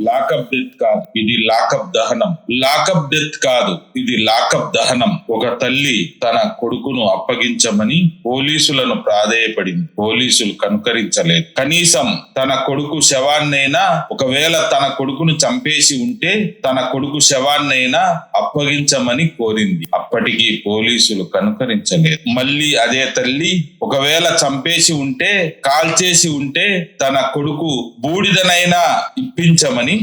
Lockup death కాదు, ఇది lockup దహనం. లాకప్ డెత్ కాదు, ఇది లాకప్ దహనం. ఒక తల్లి తన కొడుకును అప్పగించమని పోలీసులను ప్రాధేయపడింది. పోలీసులు కనుకరించలేదు. కనీసం తన కొడుకు శవాన్నైనా, ఒకవేళ తన కొడుకును చంపేసి ఉంటే తన కొడుకు శవాన్నైనా అప్పగించమని కోరింది. అప్పటికి పోలీసులు కనుకరించలేదు. మళ్ళీ అదే తల్లి ఒకవేళ చంపేసి ఉంటే, కాల్చేసి ఉంటే తన కొడుకు బూడిదనైనా ఇప్పించమని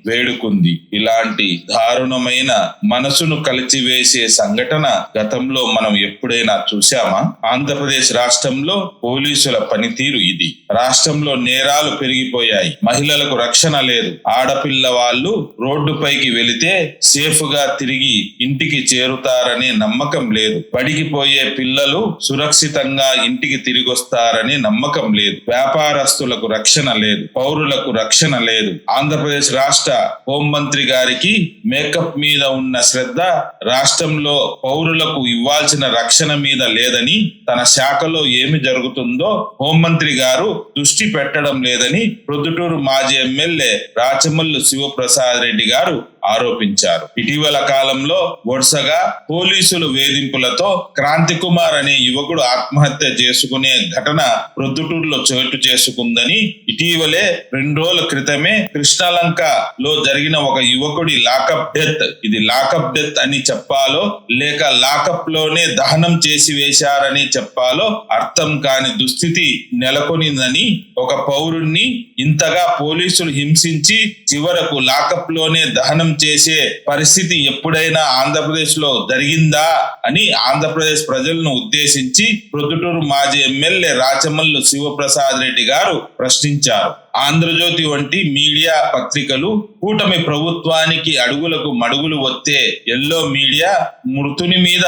వేడుకుంది. ఇలాంటి దారుణమైన మనసును కలిచివేసే సంఘటన గతంలో మనం ఎప్పుడైనా చూశామా? ఆంధ్రప్రదేశ్ రాష్ట్రంలో పోలీసుల పనితీరు ఇది. రాష్ట్రంలో నేరాలు పెరిగిపోయాయి. మహిళలకు రక్షణ లేదు. ఆడపిల్ల వాళ్ళు రోడ్డుపైకి వెళితే సేఫ్ గా తిరిగి ఇంటికి చేరుతారనే నమ్మకం లేదు. బడికి పోయే పిల్లలు సురక్షితంగా ఇంటికి తిరిగొస్తారనే నమ్మకం లేదు. వ్యాపారస్తులకు రక్షణ లేదు. పౌరులకు రక్షణ లేదు. ఆంధ్రప్రదేశ్ రాష్ట్ర హోంమంత్రి గారికి మేకప్ మీద ఉన్న శ్రద్ధ రాష్ట్రంలో పౌరులకు ఇవ్వాల్సిన రక్షణ మీద లేదని, తన శాఖలో ఏమి జరుగుతుందో హోంమంత్రి గారు దృష్టి పెట్టడం లేదని ప్రొద్దుటూరు మాజీ ఎమ్మెల్యే రాచమల్లు శివప్రసాద్ రెడ్డి గారు ఆరోపించారు. ఇటీవల కాలంలో వరుసగా పోలీసులు వేధింపులతో క్రాంతి కుమార్ అనే యువకుడు ఆత్మహత్య చేసుకునే ఘటన ప్రొద్దుటూరులో చోటు చేసుకుందని, ఇటీవలే 2 రోజుల క్రితమే కృష్ణలంకలో జరిగిన ఒక యువకుడి లాకప్ డెత్, ఇది లాకప్ డెత్ అని చెప్పాలో లేక లాకప్ లోనే దహనం చేసి వేశారని చెప్పాలో అర్థం కాని దుస్థితి నెలకొనిందని, ఒక పౌరుణ్ణి ఇంతగా పోలీసులు హింసించి చివరకు లాకప్ లోనే దహనం చేసే పరిస్థితి ఎప్పుడైనా ఆంధ్రప్రదేశ్ లో జరిగిందా అని ఆంధ్రప్రదేశ్ ప్రజలను ఉద్దేశించి ప్రొద్దుటూరు మాజీ ఎమ్మెల్యే రాచమల్లు శివప్రసాద్ రెడ్డి గారు ప్రశ్నించారు. ఆంధ్రజ్యోతి వంటి మీడియా పత్రికలు కూటమి ప్రభుత్వానికి అడుగులకు మడుగులు వస్తే ఎల్లో మీడియా మృతుని మీద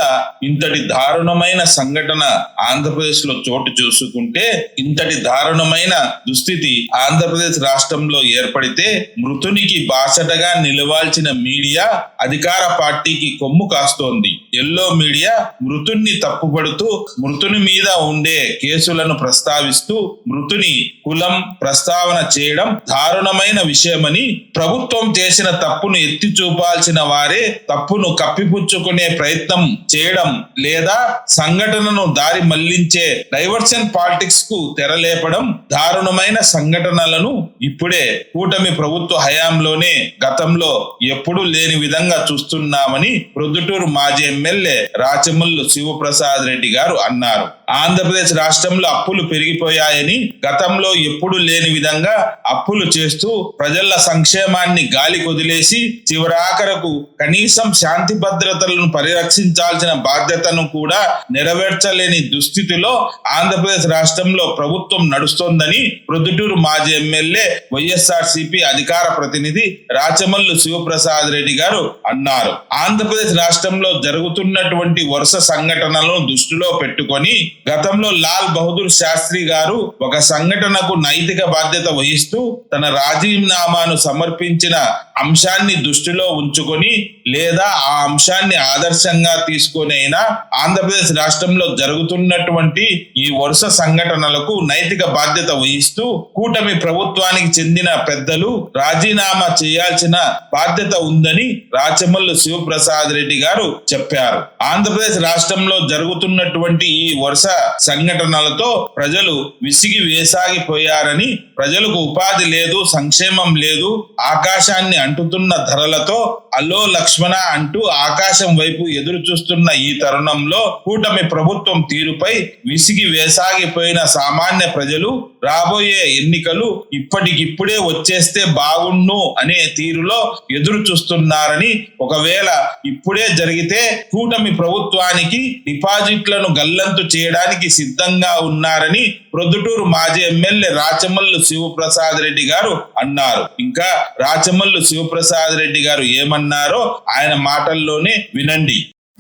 ఇంతటి దారుణమైన సంఘటన ఆంధ్రప్రదేశ్ లో చోటు చూసుకుంటే, ఇంతటి దారుణమైన దుస్థితి ఆంధ్రప్రదేశ్ రాష్ట్రంలో ఏర్పడితే మృతునికి బాసటగా నిలవాల్సిన మీడియా అధికార పార్టీకి కొమ్ము కాస్తోంది. ఎల్లో మీడియా మృతుణ్ణి తప్పుపడుతూ మృతుని మీద ఉండే కేసులను ప్రస్తావిస్తూ మృతుని కులం ప్రస్తావన చేయడం దారుణమైన విషయమని, ప్రభుత్వం చేసిన తప్పును ఎత్తి చూపాల్సిన వారే తప్పును కప్పిపుచ్చుకునే ప్రయత్నం చేయడం లేదా సంఘటనను దారి మళ్లించే డైవర్షన్ పాలిటిక్స్ కు తెరలేపడం దారుణమైన సంఘటనలను ఇప్పుడే కూటమి ప్రభుత్వ హయాంలోనే గతంలో ఎప్పుడూ లేని విధంగా చూస్తున్నామని ప్రొద్దుటూరు మాజీ ఎమ్మెల్యే రాచమల్లు శివప్రసాద్ రెడ్డి గారు అన్నారు. ఆంధ్రప్రదేశ్ రాష్ట్రంలో అప్పులు పెరిగిపోయాయని, గతంలో ఎప్పుడు లేని విధంగా అప్పులు చేస్తూ ప్రజల సంక్షేమాన్ని గాలి కొదిలేసి చివరాఖరకు కనీసం శాంతి భద్రతలను పరిరక్షించాల్సిన బాధ్యతను కూడా నెరవేర్చలేని దుస్థితిలో ఆంధ్రప్రదేశ్ రాష్ట్రంలో ప్రభుత్వం నడుస్తోందని ప్రొద్దుటూరు మాజీ ఎమ్మెల్యే వైఎస్ఆర్సీపీ అధికార ప్రతినిధి రాచమల్లు శివప్రసాద్ రెడ్డి గారు అన్నారు. ఆంధ్రప్రదేశ్ రాష్ట్రంలో జరుగుతున్నటువంటి వరుస సంఘటనలను దృష్టిలో పెట్టుకొని గతంలో లాల్ బహదూర్ శాస్త్రి గారు ఒక సంఘటనకు నైతిక బాధ్యత వహిస్తూ తన రాజీనామాను సమర్పించిన అంశాన్ని దృష్టిలో ఉంచుకొని లేదా ఆ అంశాన్ని ఆదర్శంగా తీసుకొని అయినా ఆంధ్రప్రదేశ్ రాష్ట్రంలో జరుగుతున్నటువంటి ఈ వరుస సంఘటనలకు నైతిక బాధ్యత వహిస్తూ కూటమి ప్రభుత్వానికి చెందిన పెద్దలు రాజీనామా చేయాల్సిన బాధ్యత ఉందని రాచమల్లు శివప్రసాద్ రెడ్డి గారు చెప్పారు. ఆంధ్రప్రదేశ్ రాష్ట్రంలో జరుగుతున్నటువంటి ఈ వరుస సంఘటనలతో ప్రజలు విసిగి వేసాగిపోయారని, ప్రజలకు ఉపాధి లేదు, సంక్షేమం లేదు, ఆకాశాన్ని అంటుతున్న ధరలతో అల్లో లక్ష్మణ అంటూ ఆకాశం వైపు ఎదురు చూస్తున్న ఈ తరుణంలో కూటమి ప్రభుత్వం తీరుపై విసిగి వేసాగిపోయిన సామాన్య ప్రజలు రాబోయే ఎన్నికలు ఇప్పటికిప్పుడే వచ్చేస్తే బాగుండు అనే తీరులో ఎదురు చూస్తున్నారని, ఒకవేళ ఇప్పుడే జరిగితే కూటమి ప్రభుత్వానికి డిపాజిట్లను గల్లంతు చేయడానికి సిద్ధంగా ఉన్నారని ప్రొద్దుటూరు మాజీ ఎమ్మెల్యే రాచమల్లు శివప్రసాద్ రెడ్డి గారు అన్నారు. ఇంకా రాచమల్లు శివప్రసాద్ రెడ్డి గారు ఏమన్నారో ఆయన మాటల్లోనే వినండి.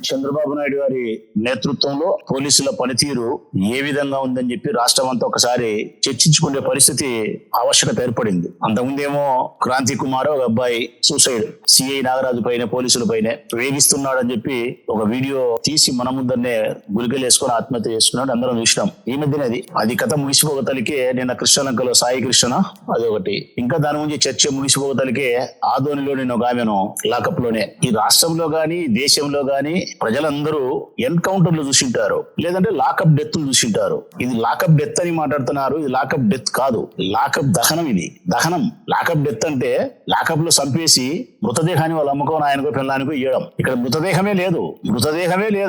చంద్రబాబు నాయుడు గారి నేతృత్వంలో పోలీసుల పనితీరు ఏ విధంగా ఉందని చెప్పి రాష్ట్రం అంతా ఒకసారి చర్చించుకునే పరిస్థితి ఆవశ్యకత ఏర్పడింది. అంతకుముందేమో క్రాంతి కుమార్ ఒక అబ్బాయి సూసైడ్ సిఐ నాగరాజు పైన పోలీసుల పైన వేగిస్తున్నాడని చెప్పి ఒక వీడియో తీసి మన ముందరనే గులికలు వేసుకొని ఆత్మహత్య చేసుకున్నాడు, అందరం చూసినాం. ఈ మధ్యనే అది కథ ముగిసిపోగతలికే నిన్న కృష్ణలంకలో సాయి కృష్ణ అది ఒకటి, ఇంకా దాని గురించి చర్చ ముగిసిపోగతలికే ఆదోనిలో నేను ఒక ఆమెను లాకప్ లోనే. ఈ రాష్ట్రంలో గాని దేశంలో గాని ప్రజలందరూ ఎన్కౌంటర్లు చూసింటారు, లేదంటే లాకప్ డెత్ చూసింటారు. ఇది లాకప్ డెత్ అని మాట్లాడుతున్నారు, ఇది లాకప్ డెత్ కాదు, లాకప్ దహనం. ఇది దహనం. లాకప్ డెత్ అంటే లాకప్ లో చంపేసి మృతదేహాన్ని వాళ్ళ అమ్మకం ఆయనకో పిల్లానికో ఇవ్వడం. ఇక్కడ మృతదేహమే లేదు,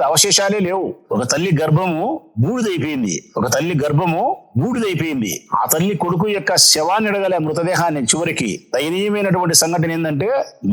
అవశేషాలే లేవు. ఒక తల్లి గర్భము బూడిదైపోయింది, ఆ తల్లి కొడుకు యొక్క శవాన్ని అడగలే, మృతదేహాన్ని. చివరికి దయనీయమైనటువంటి సంఘటన ఏంటంటే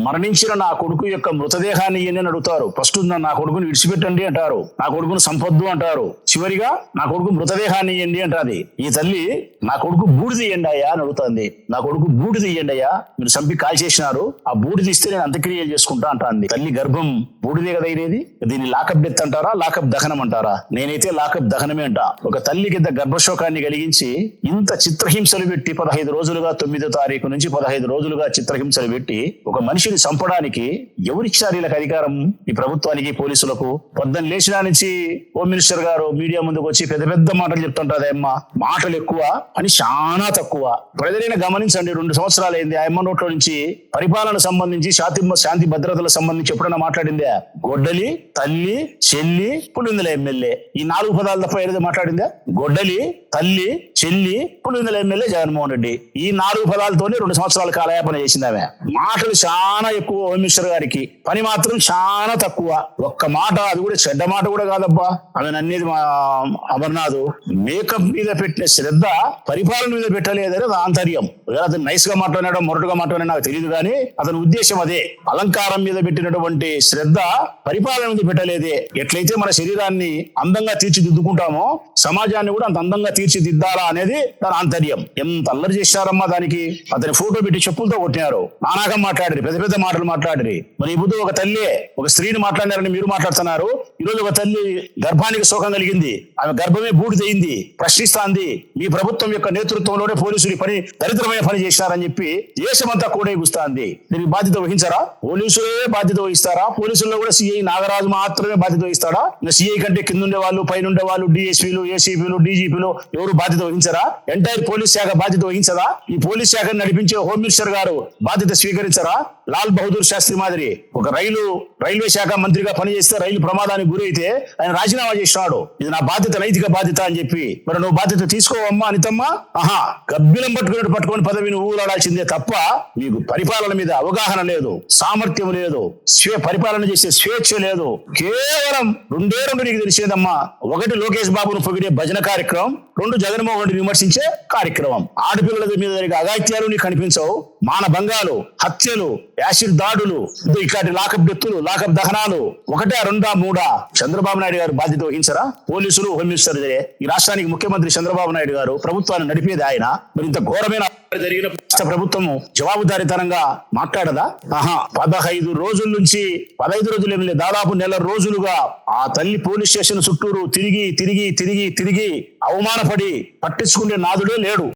మరణించిన నా కొడుకు యొక్క మృతదేహాన్ని ఇయ్యని అడుగుతారు. ఫస్ట్ నా కొడుకుని విడిచిపెట్టండి అంటారు, నా కొడుకును సంపొద్దు అంటారు, చివరిగా నా కొడుకు మృతదేహాన్ని ఇయ్యండి అంటాది. ఈ తల్లి నా కొడుకు బూడిద ఇయ్యండి అయ్యా అని అడుగుతుంది. నా కొడుకు బూడిద ఇయ్యండి అయ్యా, మీరు చంపి కాల్ చేసినారు, ఆ బూడిద ఇస్తే నేను అంత్యక్రియలు చేసుకుంటా అంటాంది. తల్లి గర్భం బూడిదే కదా ఇది. దీన్ని లాకప్ డెత్ అంటారా, లాకప్ దహనం అంటారా? నేనైతే లాకప్ దహనమే అంట. ఒక తల్లికి ఇంత గర్భశోకాన్ని కలిగించి ఇంత చిత్రహింసలు పెట్టి 15 రోజులుగా 9వ తారీఖు నుంచి 15 రోజులుగా చిత్రహింసలు పెట్టి ఒక మనిషిని చంపడానికి ఎవరిచ్చారు వీళ్ళకి అధికారం? ఈ ప్రభుత్వానికి, పోలీసులకు. పొద్దున్న లేచినా నుంచి హోమ్ మినిస్టర్ గారు మీడియా ముందుకు వచ్చి పెద్ద పెద్ద మాటలు చెప్తుంటారు. అమ్మ మాటలు ఎక్కువ, పని చాలా తక్కువ. ప్రజలైనా గమనించండి, 2 సంవత్సరాలు అయింది ఆ అమ్మ నోట్లో నుంచి పరిపాలన సంబంధించి, శాంతి భద్రతలకు సంబంధించి ఎప్పుడైనా మాట్లాడిందా? గొడ్డలి, తల్లి, చెల్లి, పులివెందుల ఎమ్మెల్యే, ఈ 4 పదాలు తప్ప ఏదో మాట్లాడిందా? గొడ్డలి, తల్లి, చెల్లి, పులివెందుల ఎమ్మెల్యే జగన్మోహన్ రెడ్డి. ఈ 4 పదాలతోనే 2 సంవత్సరాల కాలయాపన చేసింది ఆమె. మాటలు చాలా ఎక్కువ హోమ్ మినిస్టర్ గారికి, పని మాత్రం చాలా తక్కువ. ఒక్క మాట, అది కూడా చెడ్డ మాట కూడా కాదబ్బా. ఆమె అన్నేది అమర్నాథ్ మేకప్ మీద పెట్టిన శ్రద్ధ పరిపాలన మీద పెట్టలేదని అది ఆంతర్యం. అతను నైస్ గా మాట్లాడాడో మొరటుగా మాట్లాడాడో నాకు తెలియదు, కానీ అతని ఉద్దేశం అదే. అలంకారం మీద పెట్టినటువంటి శ్రద్ధ పరిపాలన మీద పెట్టలేదే. ఎట్లయితే మన శరీరాన్ని అందంగా తీర్చిదిద్దుకుంటామో సమాజాన్ని కూడా అంత అందంగా తీర్చిదిద్దాలా అనేది దాని ఆంతర్యం. ఎంత అల్లరి చేశారమ్మా దానికి. అతని ఫోటో పెట్టి చెప్పులతో కొట్టినారు, నానాకం మాట్లాడారు, పెద్ద పెద్ద మాటలు మాట్లాడారు. మరి ఇప్పుడు ఒక తల్లి ఒక స్త్రీని మాట్లాడారని మీరు మాట్లాడుతున్నారు. ఈరోజు ఒక తల్లి గర్భానికి శోకం కలిగింది, ఆమె గర్భమే బూడిదయింది, ప్రశ్నిస్తాంది. మీ ప్రభుత్వం యొక్క నేతృత్వంలోనే పోలీసులు పని దరిద్రమైన పని చేశారని చెప్పి దేశమంతా కూడా ఎగుస్తాంది. దీనికి బాధ్యత వహించారా? పోలీసులే బాధ్యత వహిస్తారా? పోలీసుల్లో కూడా సిఐ నాగరాజు మాత్రమే బాధ్యత వహిస్తాడా? సిఐ కంటే కింద ఉండే వాళ్ళు, పైన ఉండే వాళ్ళు, డిఎస్పీలు, ఏసీపీలు, డీజీపీలు ఎవరు బాధ్యత వహించరా? ఎంటైర్ పోలీస్ శాఖ బాధ్యత వహించదా? ఈ పోలీస్ శాఖను నడిపించే హోమ్ మినిస్టర్ గారు బాధ్యత స్వీకరించరా? లాల్ బహదూర్ శాస్త్రి మాదిరి ఒక రైల్వే శాఖ మంత్రిగా పనిచేస్తే రైలు ప్రమాదానికి గురైతే ఆయన రాజీనామా చేసినాడు. ఇది నా బాధ్యత, నైతిక బాధ్యత అని చెప్పి. మరి నువ్వు బాధ్యత తీసుకోవమ్మా అనితమ్మా? గబ్బిలం పట్టుకొని పదవిని ఊరాడాల్సిందే తప్ప మీకు పరిపాలన మీద అవగాహన లేదు, సామర్థ్యం లేదు, పరిపాలన చేసే స్వేచ్ఛ లేదు. కేవలం 2 నీకు తెలిసేదమ్మా. 1 లోకేష్ బాబును పొగిడే భజన కార్యక్రమం, 2 జగన్మోహన్ రెడ్డి విమర్శించే కార్యక్రమం. ఆడపిల్లల మీద జరిగే అఘాయిత్యాలు నీకు కనిపించవు, మానభంగాలు, హత్యలు, యాసిడ్ దాడులు, ఇట్లాంటి లాకప్ డెత్తులు, లాకప్ దహనాలు 1, 2, 3. చంద్రబాబు నాయుడు గారు బాధ్యత వహించరా? పోలీసులు, హోమ్ మినిస్టర్. ఈ రాష్ట్రానికి ముఖ్యమంత్రి చంద్రబాబు నాయుడు గారు, ప్రభుత్వాన్ని నడిపేది ఆయన. మరి ఇంత ఘోరమైన జరిగిన రాష్ట్ర ప్రభుత్వము జవాబుదారీతనంగా మాట్లాడదా? 15 రోజుల నుంచి 15 రోజులు దాదాపు నెల రోజులుగా ఆ తల్లి పోలీస్ స్టేషన్ చుట్టూరు తిరిగి అవమానపడి పట్టించుకునే నాదుడే లేడు.